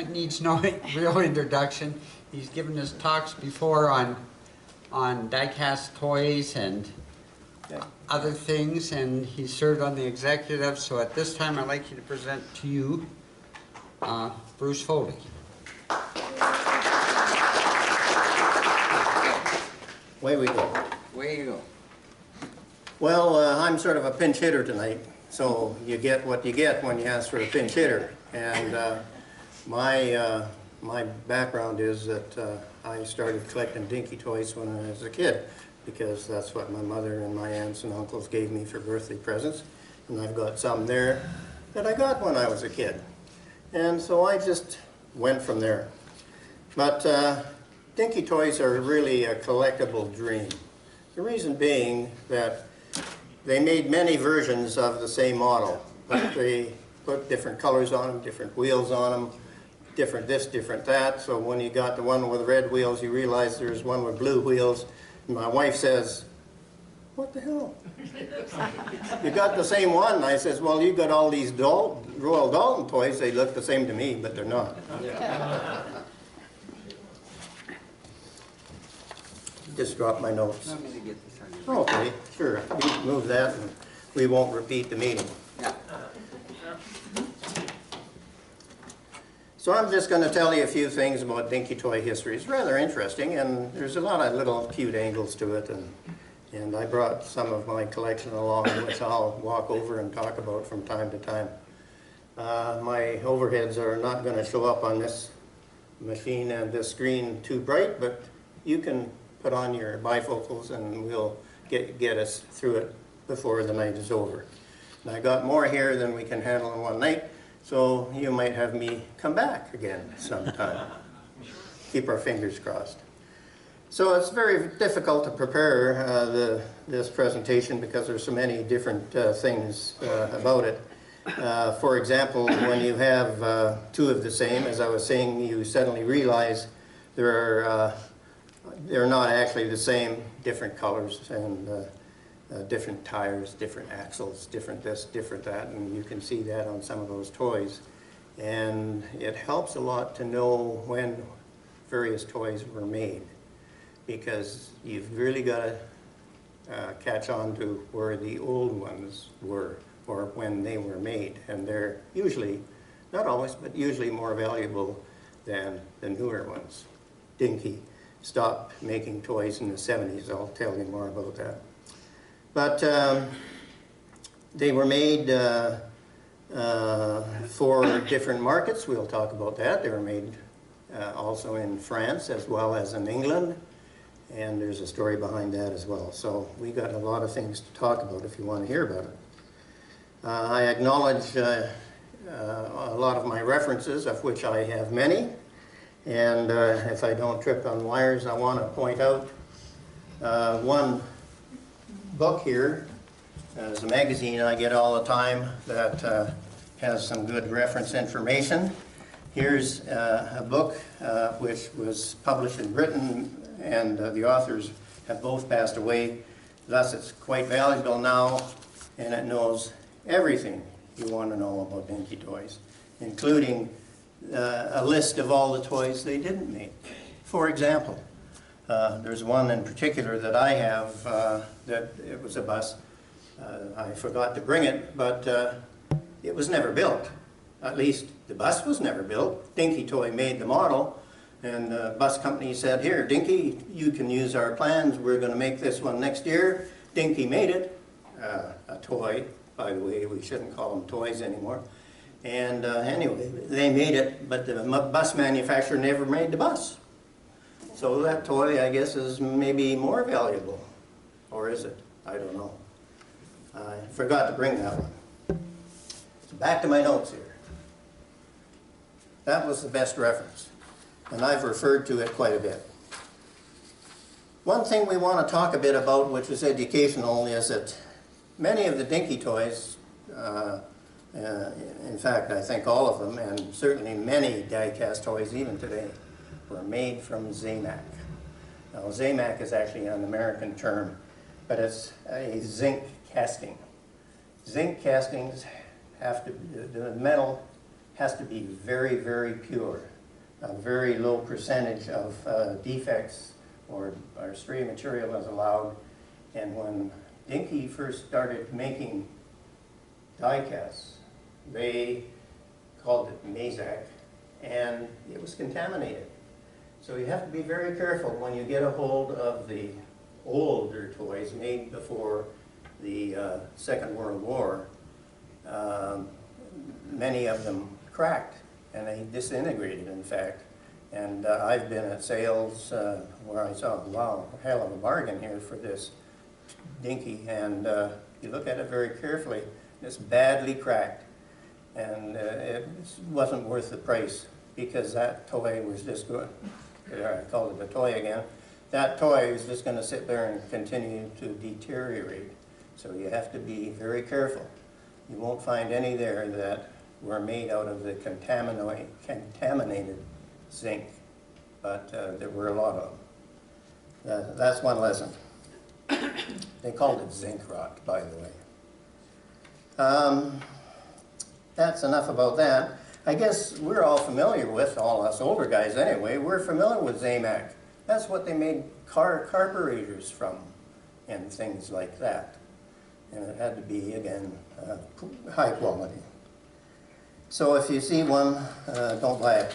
needs no real introduction. He's given us talks before on diecast toys and other things, and he served on the executive. So at this time, I'd like you to present to you Bruce Fowlie. Away we go. Way you go. Well, I'm sort of a pinch hitter tonight, so you get what you get when you ask for a pinch hitter. And my background is that I started collecting dinky toys when I was a kid, because that's what my mother and my aunts and uncles gave me for birthday presents. And I've got some there that I got when I was a kid. And so I just went from there. But dinky toys are really a collectible dream. The reason being that they made many versions of the same model, but they put different colors on them, different wheels on them, different this, different that. So when you got the one with red wheels, you realize there's one with blue wheels. And my wife says, "What the hell? You got the same one?" And I says, "Well, you got all these Royal Dalton toys. They look the same to me, but they're not." Just dropped my notes. Okay, sure. You can move that and we won't repeat the meeting. Yeah. So I'm just going to tell you a few things about dinky toy history. It's rather interesting, and there's a lot of little cute angles to it, and I brought some of my collection along, which I'll walk over and talk about from time to time. My overheads are not going to show up on this machine and this screen too bright, but you can put on your bifocals and we'll get us through it before the night is over. And I got more here than we can handle in one night, so you might have me come back again sometime. Keep our fingers crossed. So it's very difficult to prepare this presentation because there's so many different things about it. For example, when you have two of the same, as I was saying, you suddenly realize they're not actually the same, different colors and different tires, different axles, different this, different that, and you can see that on some of those toys. And it helps a lot to know when various toys were made, because you've really got to catch on to where the old ones were or when they were made. And they're usually, not always, but usually more valuable than the newer ones. Dinky stopped making toys in the 70s. I'll tell you more about that. But they were made for different markets. We'll talk about that. They were made also in France as well as in England. And there's a story behind that as well. So we got a lot of things to talk about if you want to hear about it. I acknowledge a lot of my references, of which I have many. And if I don't trip on wires, I want to point out one book here. There's a magazine I get all the time that has some good reference information. Here's a book which was published in Britain, and the authors have both passed away. Thus it's quite valuable now, and it knows everything you want to know about dinky toys, including a list of all the toys they didn't make. For example, there's one in particular that I have that it was a bus. I forgot to bring it, but it was never built. At least the bus was never built. Dinky Toy made the model, and the bus company said, "Here, Dinky, you can use our plans. We're going to make this one next year." Dinky made it, a toy. By the way, we shouldn't call them toys anymore. And anyway, they made it, but the bus manufacturer never made the bus. So that toy, I guess, is maybe more valuable. Or is it? I don't know. I forgot to bring that one. So back to my notes here. That was the best reference, and I've referred to it quite a bit. One thing we want to talk a bit about, which is educational, is that many of the dinky toys, in fact, I think all of them, and certainly many die-cast toys even today, were made from Zamac. Now, Zamac is actually an American term, but it's a zinc casting. Zinc castings have to, the metal has to be very, very pure. A very low percentage of defects or stray material is allowed. And when Dinky first started making die casts, they called it Mazak, and it was contaminated. So you have to be very careful when you get a hold of the older toys made before the Second World War. Many of them cracked and they disintegrated, in fact. And I've been at sales where I saw, wow, a hell of a bargain here for this Dinky, and you look at it very carefully, it's badly cracked, and it wasn't worth the price, because that toy was just going, I called it a toy again, that toy is just going to sit there and continue to deteriorate. So you have to be very careful. You won't find any there that were made out of the contaminated zinc, but there were a lot of them. That's one lesson. They called it zinc rot, by the way. That's enough about that. I guess we're all familiar with, all us older guys anyway, we're familiar with Zamac. That's what they made carburetors from and things like that. And it had to be, again, high quality. So if you see one, don't buy it.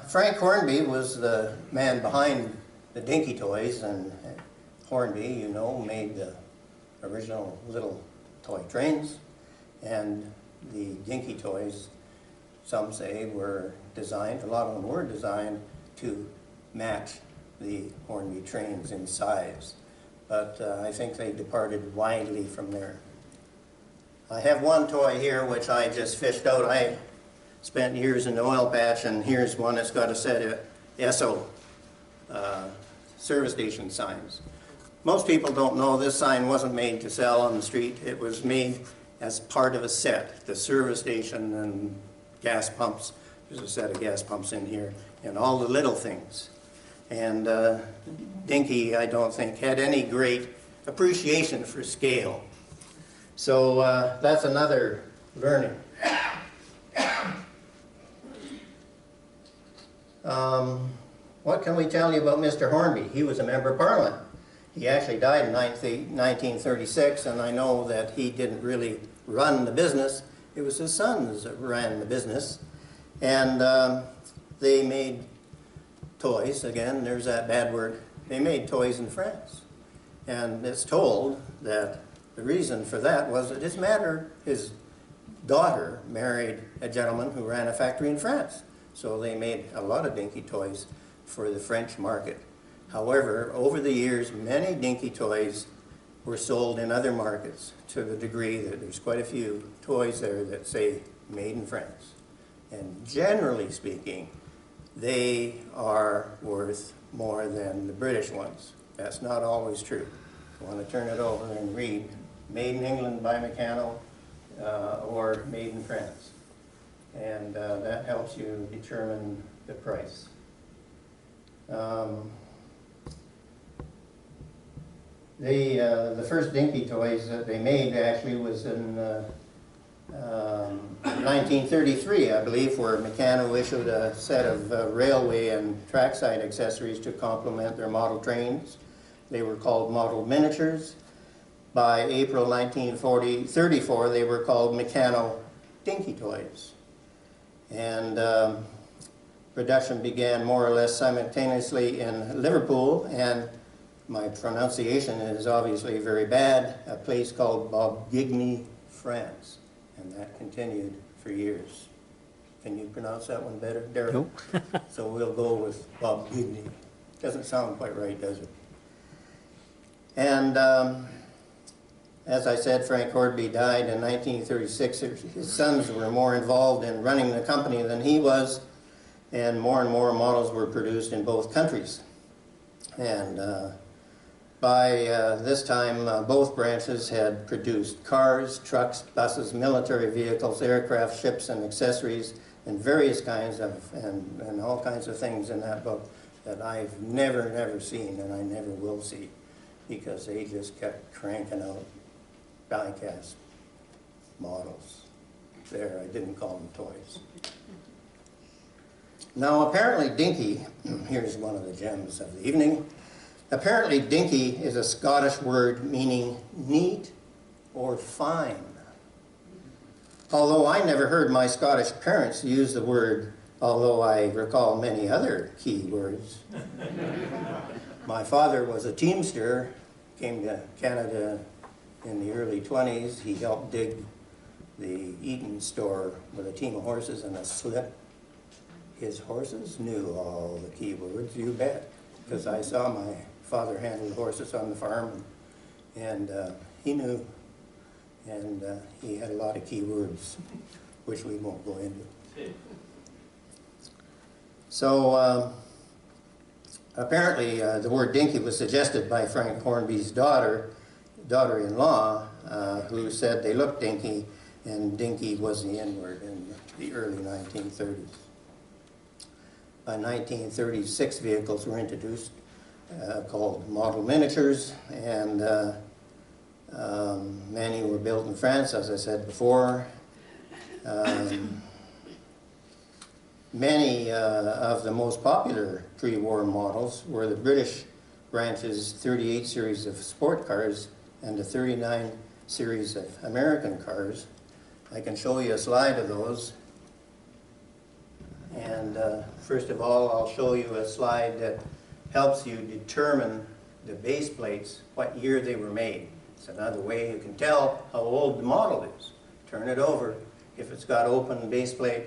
Frank Hornby was the man behind the Dinky Toys, and Hornby, you know, made the original little toy trains, and the Dinky Toys, some say, were designed, a lot of them were designed to match the Hornby trains in size, but I think they departed widely from there. I have one toy here which I just fished out. I spent years in the oil patch, and here's one that's got a set of Esso service station signs. Most people don't know this sign wasn't made to sell on the street. It was made as part of a set. The service station and gas pumps, there's a set of gas pumps in here, and all the little things. And Dinky, I don't think, had any great appreciation for scale. So that's another learning. What can we tell you about Mr. Hornby? He was a member of Parliament. He actually died in 1936, and I know that he didn't really run the business. It was his sons that ran the business. And they made toys, again, there's that bad word. They made toys in France. And it's told that the reason for that was that his daughter married a gentleman who ran a factory in France. So they made a lot of Dinky toys for the French market. However, over the years, many Dinky toys were sold in other markets to the degree that there's quite a few toys there that say made in France. And generally speaking, they are worth more than the British ones. That's not always true. I want to turn it over and read Made in England by Meccano or Made in France. And that helps you determine the price. The first Dinky toys that they made actually was in 1933, I believe, where Meccano issued a set of railway and trackside accessories to complement their model trains. They were called model miniatures. By April 1934, they were called Meccano Dinky toys. And production began more or less simultaneously in Liverpool, and my pronunciation is obviously very bad, a place called Bobigny, France. And that continued for years. Can you pronounce that one better, Derek? Nope. So we'll go with Bobigny. Doesn't sound quite right, does it? And as I said, Frank Hornby died in 1936. His sons were more involved in running the company than he was, and more models were produced in both countries. And by this time, both branches had produced cars, trucks, buses, military vehicles, aircraft, ships, and accessories, and various kinds of, and all kinds of things in that book that I've never seen, and I never will see, because they just kept cranking out die-cast models. there. I didn't call them toys. Now apparently dinky, here's one of the gems of the evening. Apparently dinky is a Scottish word meaning neat or fine. Although I never heard my Scottish parents use the word, although I recall many other key words. My father was a teamster, came to Canada in the early 20s. He helped dig the Eaton store with a team of horses and a slip. His horses knew all the key words, you bet, because I saw my father handle the horses on the farm, and he knew, and he had a lot of key words, which we won't go into. So apparently the word dinky was suggested by Frank Hornby's daughter-in-law, who said they looked dinky, and dinky was the N-word in the early 1930s. By 1936, vehicles were introduced called model miniatures, and many were built in France, as I said before. Many of the most popular pre-war models were the British branch's 38 series of sport cars and the 39 series of American cars. I can show you a slide of those. And first of all, I'll show you a slide that helps you determine the base plates, what year they were made. It's another way you can tell how old the model is. Turn it over. If it's got open base plate,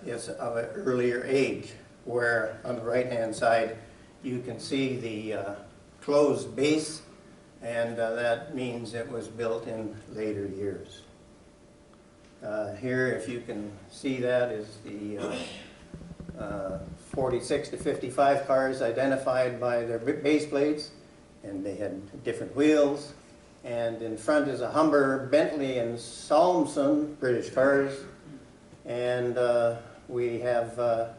it's of an earlier age, where on the right-hand side you can see the closed base, and that means it was built in later years. Here, if you can see that, is the 46 to 55 cars identified by their base plates, and they had different wheels. And in front is a Humber, Bentley, and Salmson British cars. And we have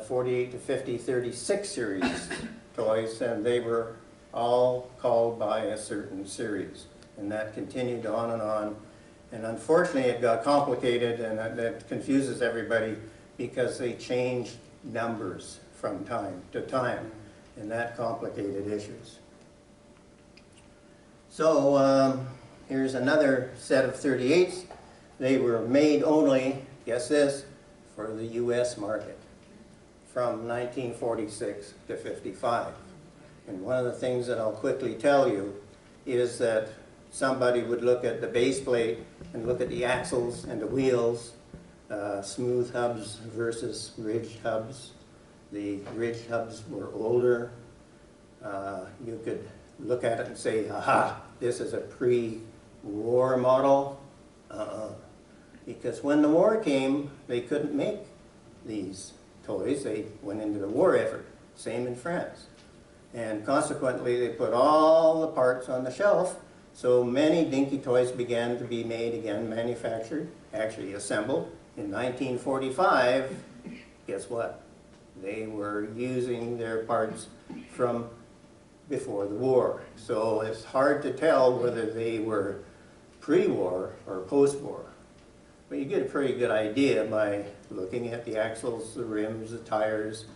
48 to 50, 36 series toys, and they were all called by a certain series. And that continued on and on. And unfortunately, it got complicated, and that confuses everybody because they changed numbers from time to time, and that complicated issues. So here's another set of 38s. They were made only, guess this, for the U.S. market from 1946 to 55. And one of the things that I'll quickly tell you is that somebody would look at the base plate and look at the axles and the wheels, smooth hubs versus ridged hubs. The ridged hubs were older. You could look at it and say, aha, this is a pre-war model. Because when the war came, they couldn't make these toys. They went into the war effort. Same in France. And consequently, they put all the parts on the shelf. So many dinky toys began to be made again, manufactured, actually assembled. In 1945, guess what? They were using their parts from before the war. So it's hard to tell whether they were pre-war or post-war. But you get a pretty good idea by looking at the axles, the rims, the tires,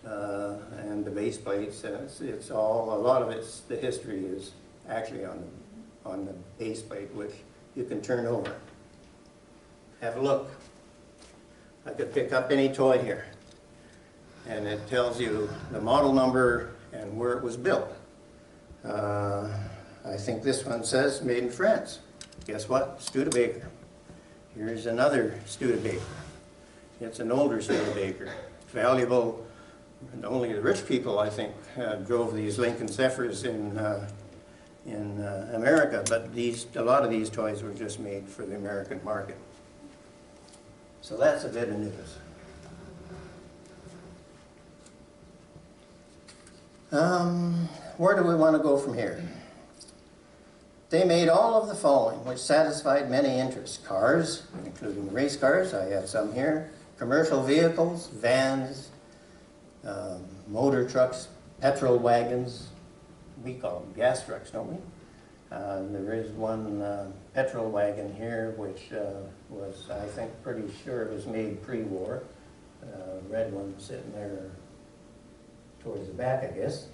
and the base plates. It's all, a lot of it's, the history is actually on the base plate, which you can turn over. Have a look. I could pick up any toy here, and it tells you the model number and where it was built. I think this one says made in France. Guess what? Studebaker. Here's another Studebaker. It's an older Studebaker. Valuable, and only the rich people, I think, drove these Lincoln Zephyrs in America, but a lot of these toys were just made for the American market. So that's a bit of news. Where do we want to go from here? They made all of the following, which satisfied many interests. Cars, including race cars, I have some here. Commercial vehicles, vans, motor trucks, petrol wagons. We call them gas trucks, don't we? There is one petrol wagon here which was, I think, pretty sure it was made pre-war. Red one sitting there towards the back, I guess.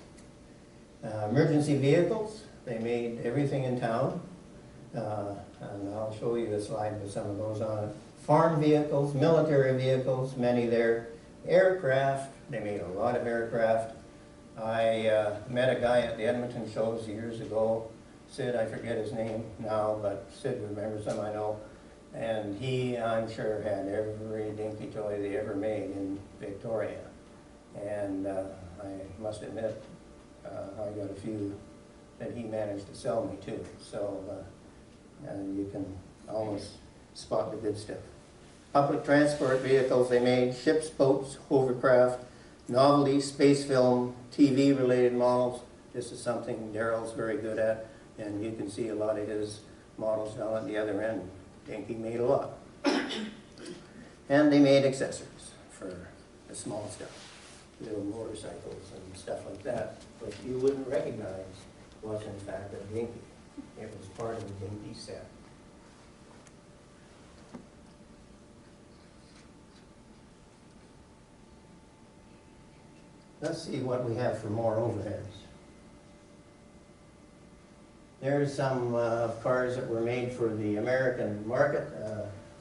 Emergency vehicles, they made everything in town. And I'll show you a slide with some of those on it. Farm vehicles, military vehicles, many there. Aircraft, they made a lot of aircraft. I met a guy at the Edmonton shows years ago, Sid, I forget his name now, but Sid remembers him, I know. And he, I'm sure, had every Dinky Toy they ever made in Victoria. And I must admit, I got a few that he managed to sell me too. So and you can almost spot the good stuff. Public transport vehicles they made, ships, boats, hovercraft, novelty, space film, TV related models. This is something Daryl's very good at, and you can see a lot of his models down at the other end. Dinky made a lot. And they made accessories for the small stuff, little motorcycles and stuff like that, which you wouldn't recognize was in fact a Dinky. It was part of the Dinky set. Let's see what we have for more overheads. There's some cars that were made for the American market,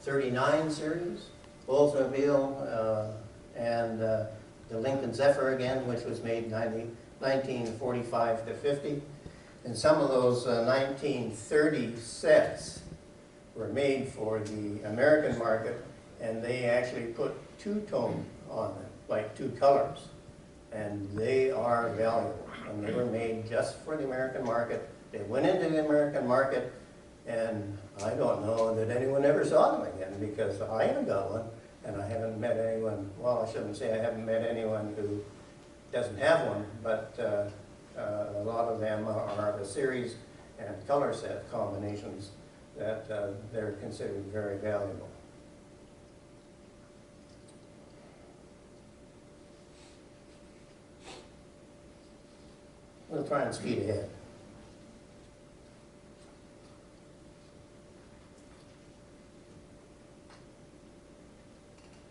39 series, Oldsmobile, and the Lincoln Zephyr again, which was made 1945 to 50. And some of those 1930 sets were made for the American market, and they actually put two-tone on them, like two colors. And they are valuable, and they were made just for the American market. They went into the American market, and I don't know that anyone ever saw them again, because I haven't got one, and I haven't met anyone, well, I shouldn't say I haven't met anyone who doesn't have one, but a lot of them are the series and color set combinations that they're considered very valuable. We'll try and speed ahead.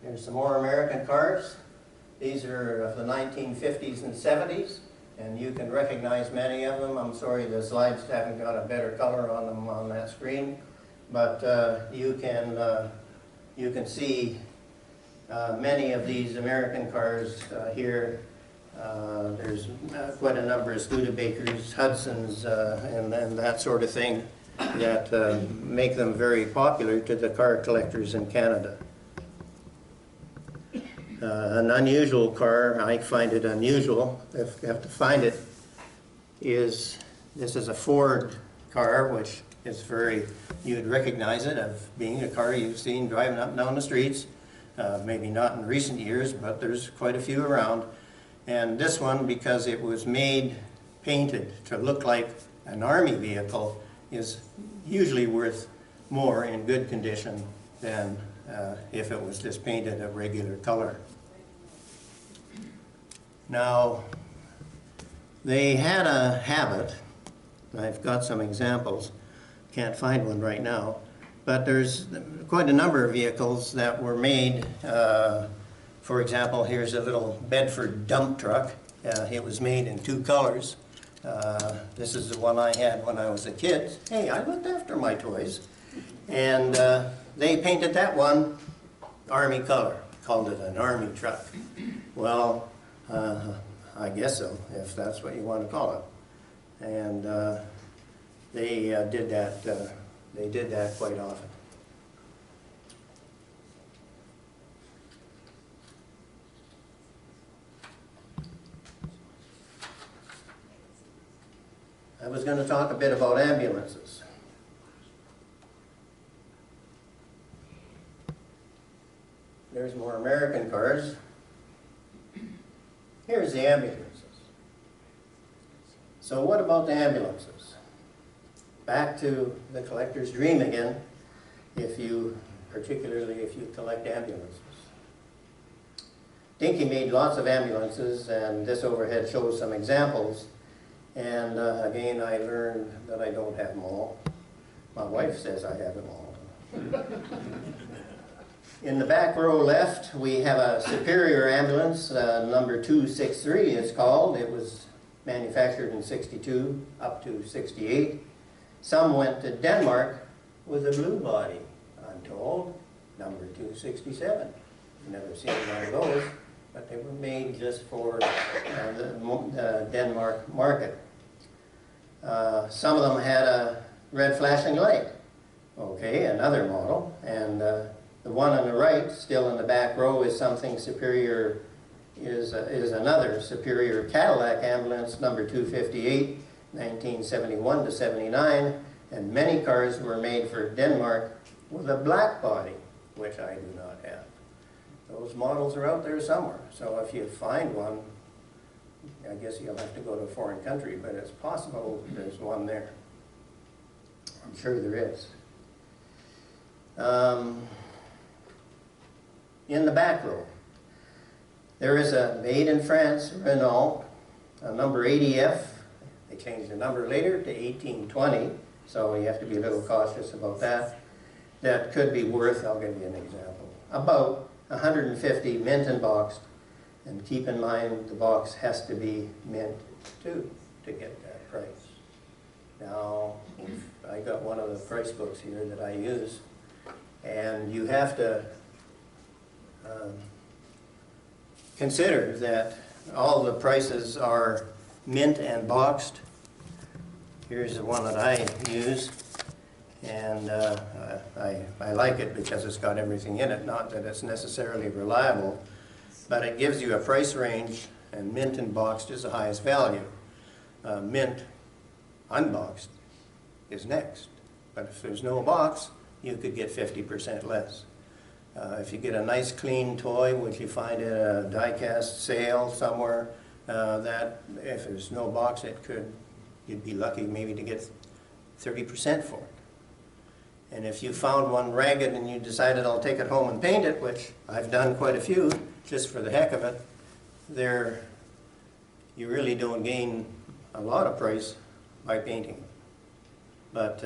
Here's some more American cars. These are of the 1950s and 70s, and you can recognize many of them. I'm sorry the slides haven't got a better color on them on that screen, but you can see many of these American cars here. There's quite a number of Studebakers, Hudsons, and that sort of thing that make them very popular to the car collectors in Canada. An unusual car, I find it unusual, if you have to find it, is this is a Ford car, which is very, you'd recognize it of being a car you've seen driving up and down the streets. Maybe not in recent years, but there's quite a few around. And this one, because it was made, painted to look like an army vehicle, is usually worth more in good condition than if it was just painted a regular color. Now, they had a habit, I've got some examples, can't find one right now, but there's quite a number of vehicles that were made. For example, here's a little Bedford dump truck. It was made in two colors. This is the one I had when I was a kid. Hey, I looked after my toys. And they painted that one army color, called it an army truck. Well, I guess so, if that's what you want to call it. And they did that quite often. I was going to talk a bit about ambulances. There's more American cars. Here's the ambulances. So what about the ambulances? Back to the collector's dream again, particularly if you collect ambulances. Dinky made lots of ambulances, and this overhead shows some examples. And again, I learned that I don't have them all. My wife says I have them all. In the back row left, we have a Superior ambulance, number 263 it's called. It was manufactured in 62 up to 68. Some went to Denmark with a blue body, I'm told, number 267. Never seen one of those, but they were made just for the Denmark market. Some of them had a red flashing light. Okay, another model. And the one on the right, still in the back row, is something Superior, is another Superior Cadillac ambulance, number 258, 1971 to 79. And many cars were made for Denmark with a black body, which I do not have. Those models are out there somewhere. So if you find one, I guess you'll have to go to a foreign country, but it's possible there's one there. I'm sure there is. In the back row, there is a made in France Renault, a number 80F. They changed the number later to 1820, so you have to be a little cautious about that. That could be worth, I'll give you an example, about 150 mint and boxed. And keep in mind the box has to be mint too to get that price. Now, I got one of the price books here that I use, and you have to consider that all the prices are mint and boxed. Here's the one that I use, and I like it because it's got everything in it, not that it's necessarily reliable, but it gives you a price range, and mint and boxed is the highest value. Mint unboxed is next, but if there's no box, you could get 50% less. If you get a nice clean toy, which you find at a diecast sale somewhere, that if there's no box, you'd be lucky maybe to get 30% for it. And if you found one ragged and you decided I'll take it home and paint it, which I've done quite a few, just for the heck of it, you really don't gain a lot of price by painting it. But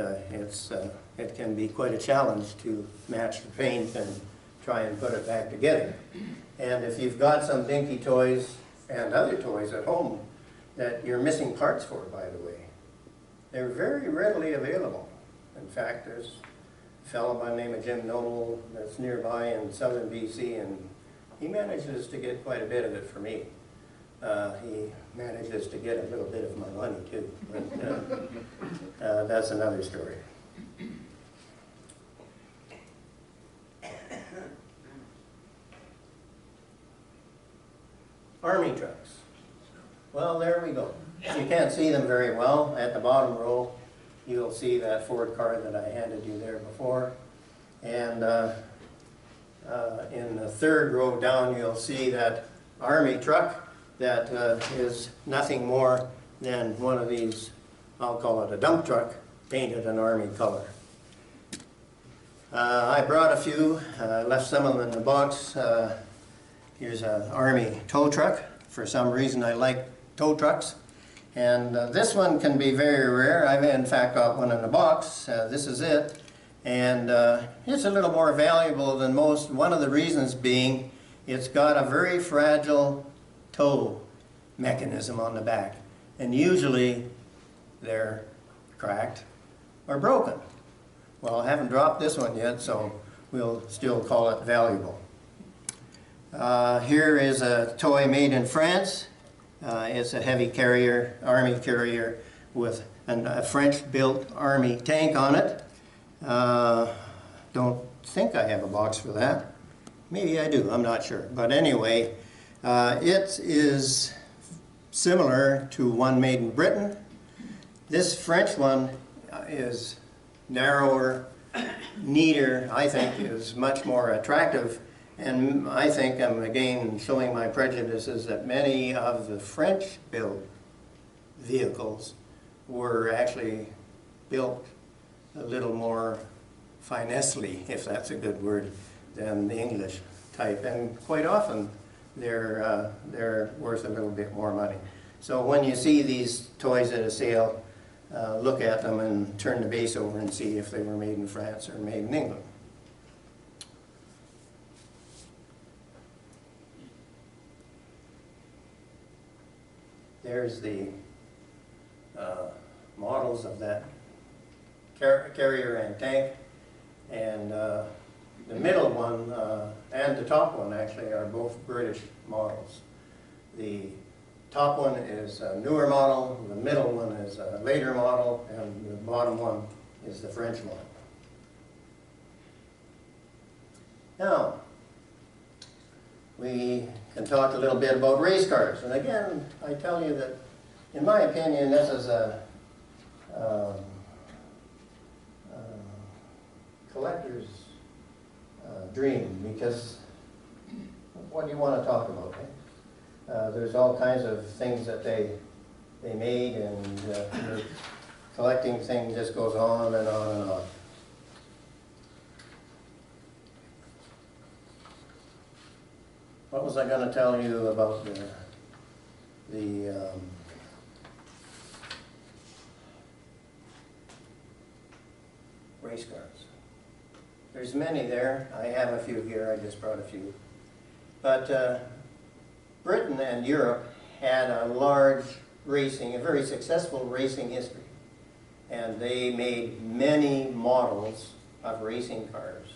it can be quite a challenge to match the paint and try and put it back together. And if you've got some Dinky Toys and other toys at home that you're missing parts for, by the way, they're very readily available. In fact, there's a fellow by the name of Jim Noble that's nearby in southern BC, and he manages to get quite a bit of it for me. He manages to get a little bit of my money too, but that's another story. Army trucks. Well, there we go. You can't see them very well. At the bottom row, you'll see that Ford car that I handed you there before. And in the third row down, you'll see that Army truck that is nothing more than one of these, I'll call it a dump truck, painted an Army color. I brought a few, left some of them in the box. Here's an Army tow truck. For some reason I like tow trucks. And this one can be very rare. I've in fact got one in the box. This is it. And it's a little more valuable than most. One of the reasons being it's got a very fragile tow mechanism on the back. And usually they're cracked or broken. Well, I haven't dropped this one yet, so we'll still call it valuable. Here is a toy made in France. It's a heavy carrier, Army carrier, with a French-built Army tank on it. Don't think I have a box for that. Maybe I do, I'm not sure. But anyway, it is similar to one made in Britain. This French one is narrower, neater, I think is much more attractive. And I think I'm again showing my prejudices that many of the French-built vehicles were actually built a little more finessely, if that's a good word, than the English type. And quite often they're worth a little bit more money. So when you see these toys at a sale, look at them and turn the base over and see if they were made in France or made in England. There's the models of that carrier and tank, and the middle one and the top one actually are both British models. The top one is a newer model, the middle one is a later model, and the bottom one is the French model. Now, we can talk a little bit about race cars. And again, I tell you that, in my opinion, this is a collector's dream, because what do you want to talk about? There's all kinds of things that they made, and collecting things just goes on and on and on. What was I going to tell you about the race cars? There's many there. I have a few here. I just brought a few. But Britain and Europe had a large racing, a very successful racing history. And they made many models of racing cars.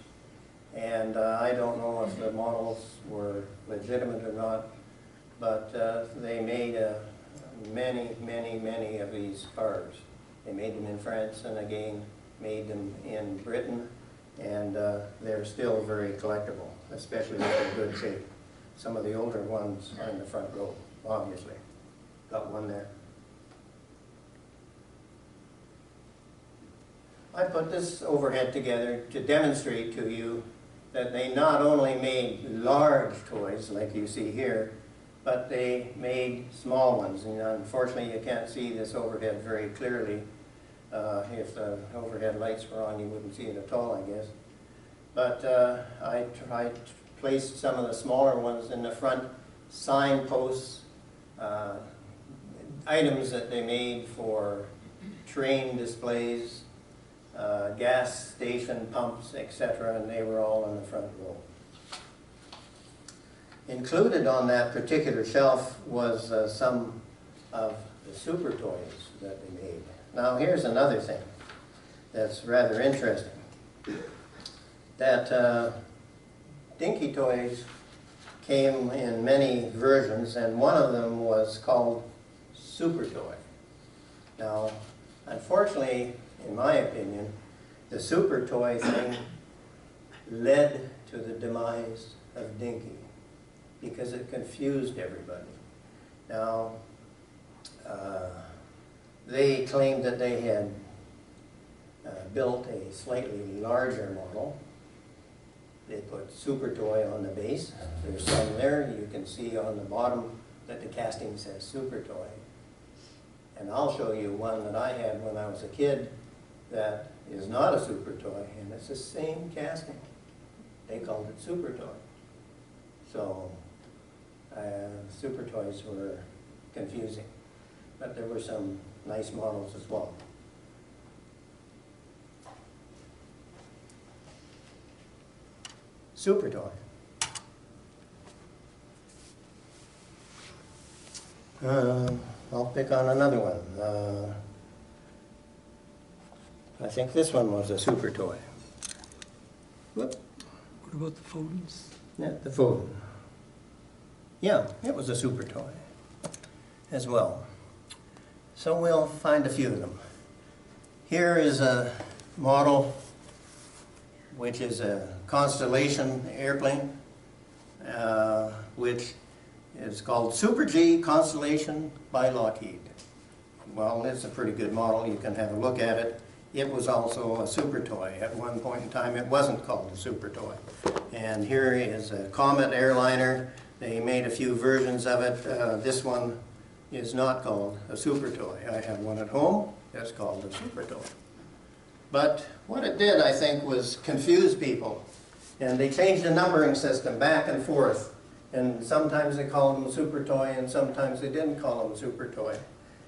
And I don't know if the models were legitimate or not, but they made many of these cars. They made them in France and again made them in Britain, and they're still very collectible, especially if they're in good shape. Some of the older ones are in the front row, obviously. Got one there. I put this overhead together to demonstrate to you that they not only made large toys, like you see here, but they made small ones. And unfortunately, you can't see this overhead very clearly. If the overhead lights were on, you wouldn't see it at all, I guess. But I placed some of the smaller ones in the front, signposts, items that they made for train displays, gas station pumps, etc., and they were all in the front row. Included on that particular shelf was some of the super toys that they made. Now here's another thing that's rather interesting. That Dinky Toys came in many versions, and one of them was called Super Toy. Now, unfortunately, in my opinion, the Super Toy thing led to the demise of Dinky because it confused everybody. Now, they claimed that they had built a slightly larger model. They put Super Toy on the base. There's some there. You can see on the bottom that the casting says Super Toy. And I'll show you one that I had when I was a kid that is not a Super Toy, and it's the same casting. They called it Super Toy. So Super Toys were confusing, but there were some nice models as well. Super Toy. I'll pick on another one. I think this one was a Super Toy. Whoop. What about the Fodens? Yeah, the Foden. Yeah, it was a Super Toy as well. So we'll find a few of them. Here is a model which is a Constellation airplane, which is called Super G Constellation by Lockheed. Well, it's a pretty good model. You can have a look at it. It was also a Super Toy. At one point in time, it wasn't called a Super Toy. And here is a Comet airliner. They made a few versions of it. This one is not called a Super Toy. I have one at home that's called a Super Toy. But what it did, I think, was confuse people. And they changed the numbering system back and forth. And sometimes they called them Super Toy, and sometimes they didn't call them Super Toy.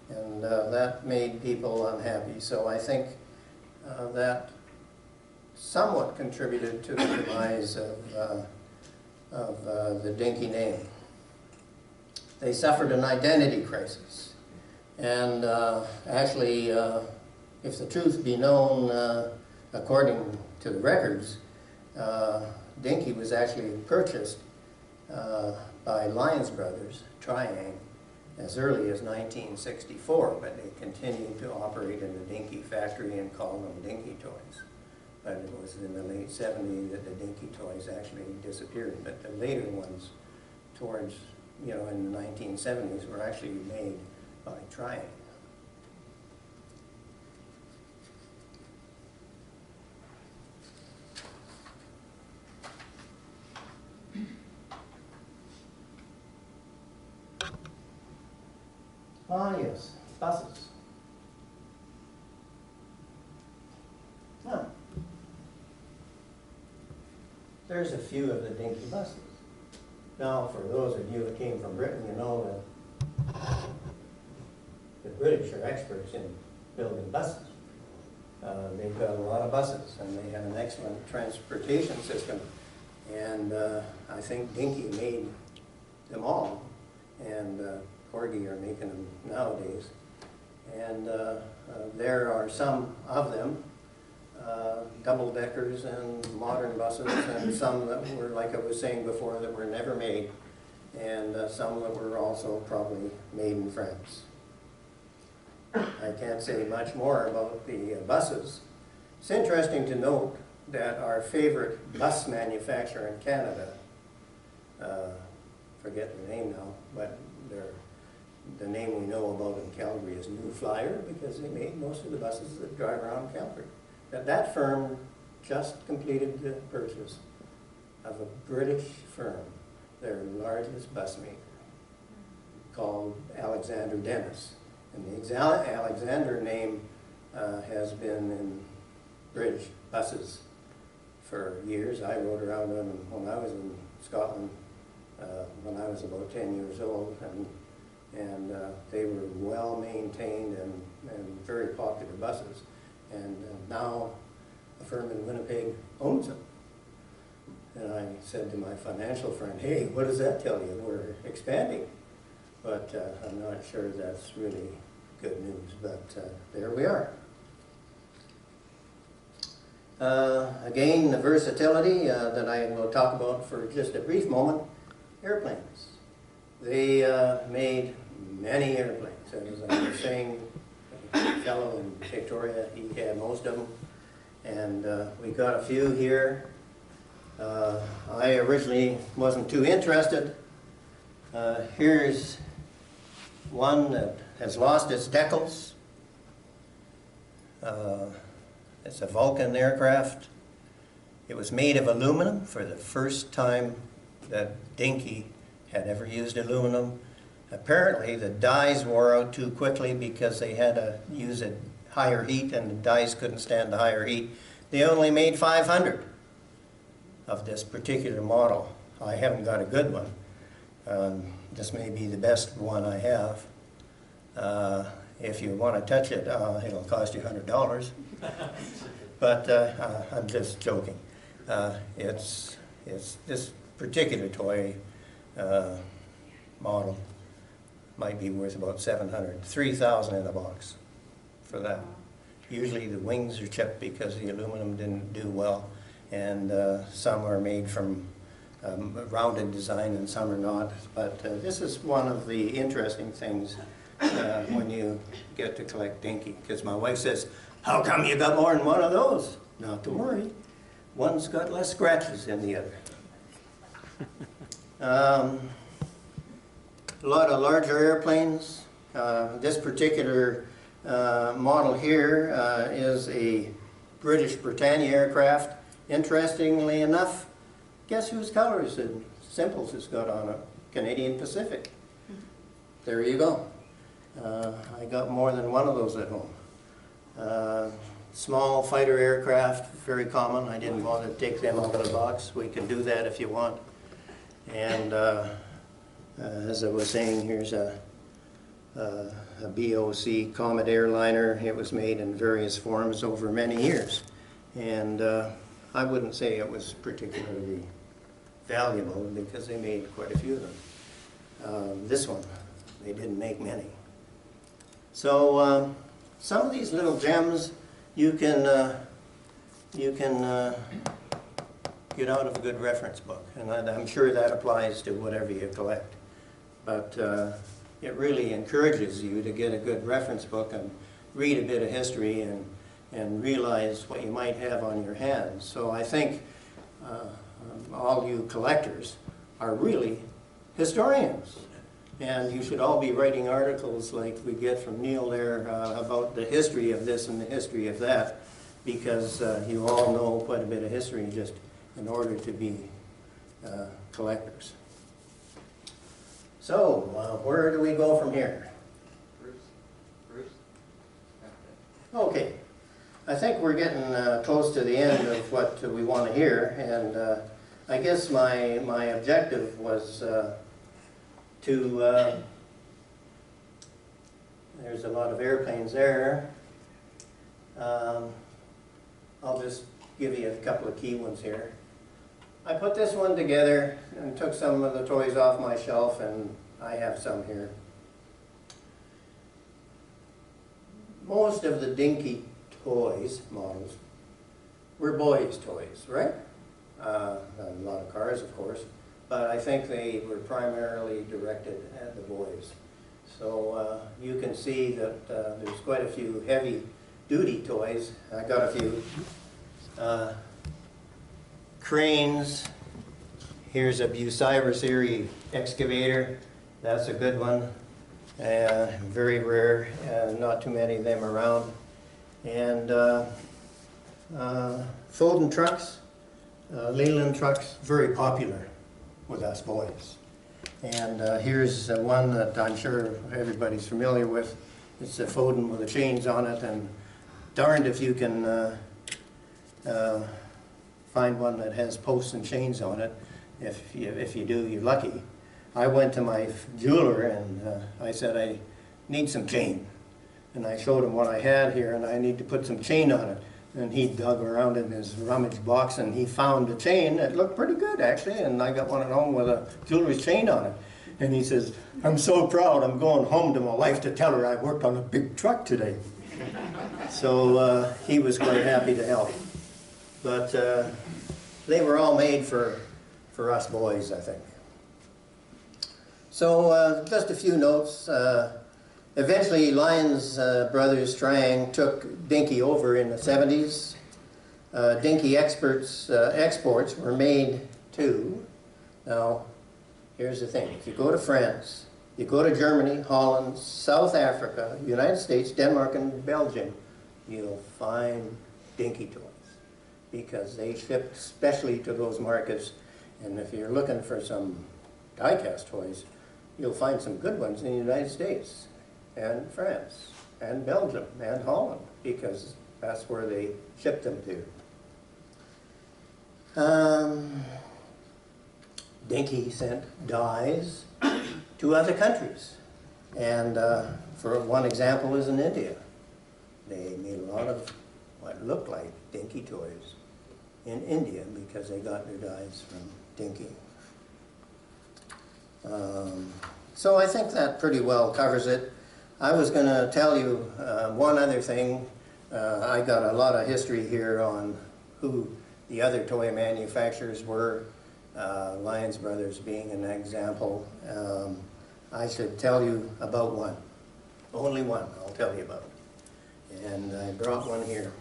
And that made people unhappy. So I think that somewhat contributed to the demise of the Dinky name. They suffered an identity crisis. And actually, if the truth be known, according to the records, Dinky was actually purchased by Lyons Brothers, Triang, as early as 1964, but they continued to operate in the Dinky factory and call them Dinky Toys. But it was in the late 70s that the Dinky Toys actually disappeared. But the later ones, towards, you know, in the 1970s, were actually made by Triang. Ah, yes, buses. Now, there's a few of the Dinky buses. Now, for those of you that came from Britain, you know that the British are experts in building buses. They've got a lot of buses, and they have an excellent transportation system. And I think Dinky made them all, and Corgi are making them nowadays. And there are some of them, double-deckers and modern buses, and some that were, like I was saying before, that were never made, and some that were also probably made in France. I can't say much more about the buses. It's interesting to note that our favorite bus manufacturer in Canada, forget the name now, but the name we know about in Calgary is New Flyer, because they made most of the buses that drive around Calgary. That firm just completed the purchase of a British firm, their largest bus maker, called Alexander Dennis. And the Alexander name has been in British buses for years. I rode around on them when I was in Scotland, when I was about 10 years old, and they were well maintained and very popular buses. And now a firm in Winnipeg owns them. And I said to my financial friend, hey, what does that tell you? We're expanding. But I'm not sure that's really good news, but there we are. Again, the versatility that I will talk about for just a brief moment, airplanes. They made many airplanes. As I was saying, a fellow in Victoria, he had most of them. And we got a few here. I originally wasn't too interested. Here's one that has lost its decals. It's a Vulcan aircraft. It was made of aluminum for the first time that Dinky had ever used aluminum. Apparently the dies wore out too quickly because they had to use a higher heat, and the dies couldn't stand the higher heat. They only made 500 of this particular model. I haven't got a good one. This may be the best one I have. If you want to touch it, it'll cost you $100. But I'm just joking. It's this particular toy model might be worth about $700, $3,000 in the box for that. Usually the wings are chipped because the aluminum didn't do well, and some are made from a rounded design and some are not. But this is one of the interesting things when you get to collect Dinky, because my wife says, how come you got more than one of those? Not to worry, one's got less scratches than the other. A lot of larger airplanes. This particular model here is a British Britannia aircraft. Interestingly enough, guess whose colors and symbols it's got on it? Canadian Pacific. There you go. I got more than one of those at home. Small fighter aircraft, very common. I didn't want to take them out of the box. We can do that if you want. And as I was saying, here's a BOC Comet airliner. It was made in various forms over many years. And I wouldn't say it was particularly valuable because they made quite a few of them. This one, they didn't make many. So some of these little gems you can get out of a good reference book, and I'm sure that applies to whatever you collect. But it really encourages you to get a good reference book and read a bit of history and realize what you might have on your hands. So I think all you collectors are really historians. And you should all be writing articles like we get from Neil there about the history of this and the history of that, because you all know quite a bit of history just in order to be collectors. So, where do we go from here? Bruce? Okay. I think we're getting close to the end of what we want to hear, and I guess my objective was to, there's a lot of airplanes there. I'll just give you a couple of key ones here. I put this one together and took some of the toys off my shelf, and I have some here. Most of the Dinky Toys models were boys' toys, right? A lot of cars, of course, but I think they were primarily directed at the boys. So you can see that there's quite a few heavy-duty toys. I got a few. Cranes. Here's a Bucyrus Erie excavator. That's a good one. Very rare. Not too many of them around. And Foden trucks, Leyland trucks, very popular with us boys. And here's one that I'm sure everybody's familiar with. It's a Foden with the chains on it, and darned if you can find one that has posts and chains on it. If you do, you're lucky. I went to my jeweler and I said, I need some chain. And I showed him what I had here, and I need to put some chain on it. And he dug around in his rummage box, and he found a chain that looked pretty good, actually. And I got one at home with a jeweler's chain on it. And he says, I'm so proud, I'm going home to my wife to tell her I worked on a big truck today. So he was quite happy to help. But they were all made for us boys, I think. So just a few notes. Eventually, Lyons Brothers Strang took Dinky over in the 70s. Dinky exports were made too. Now, here's the thing. If you go to France, you go to Germany, Holland, South Africa, United States, Denmark, and Belgium, you'll find Dinky toys because they shipped specially to those markets. And if you're looking for some diecast toys, you'll find some good ones in the United States and France and Belgium and Holland, because that's where they shipped them to. Dinky sent dies to other countries, and for one example is in India. They made a lot of what looked like Dinky toys in India because they got their dies from Dinky. So I think that pretty well covers it. I was going to tell you one other thing. I got a lot of history here on who the other toy manufacturers were, Lyons Brothers being an example. I should tell you about one. Only one I'll tell you about. And I brought one here.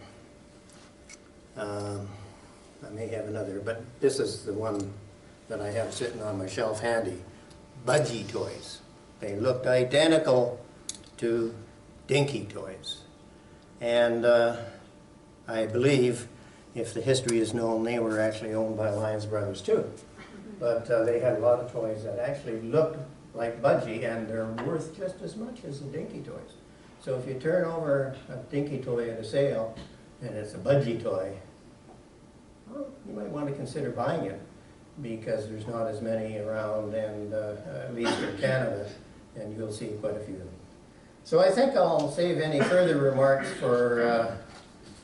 I may have another, but this is the one that I have sitting on my shelf handy. Budgie toys. They looked identical to Dinky toys. And I believe, if the history is known, they were actually owned by Lyons Brothers too. But they had a lot of toys that actually looked like Budgie, and they're worth just as much as the Dinky toys. So if you turn over a Dinky toy at a sale, and it's a Budgie toy, well, you might want to consider buying it. because there's not as many around, and at least in Canada, and you'll see quite a few of them. So I think I'll save any further remarks for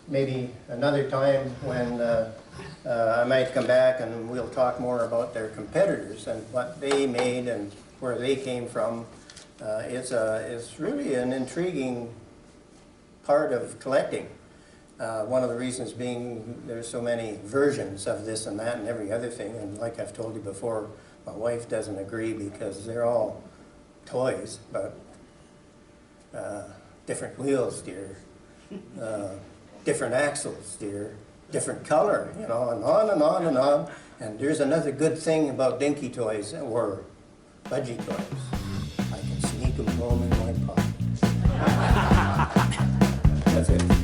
maybe another time when I might come back and we'll talk more about their competitors and what they made and where they came from. It's really an intriguing part of collecting. One of the reasons being there's so many versions of this and that and every other thing, and like I've told you before, my wife doesn't agree because they're all toys, but different wheels, dear, different axles, dear, different color, you know, and on and on and on. And there's another good thing about Dinky Toys, or budgie toys. I can sneak them home in my pocket. That's it.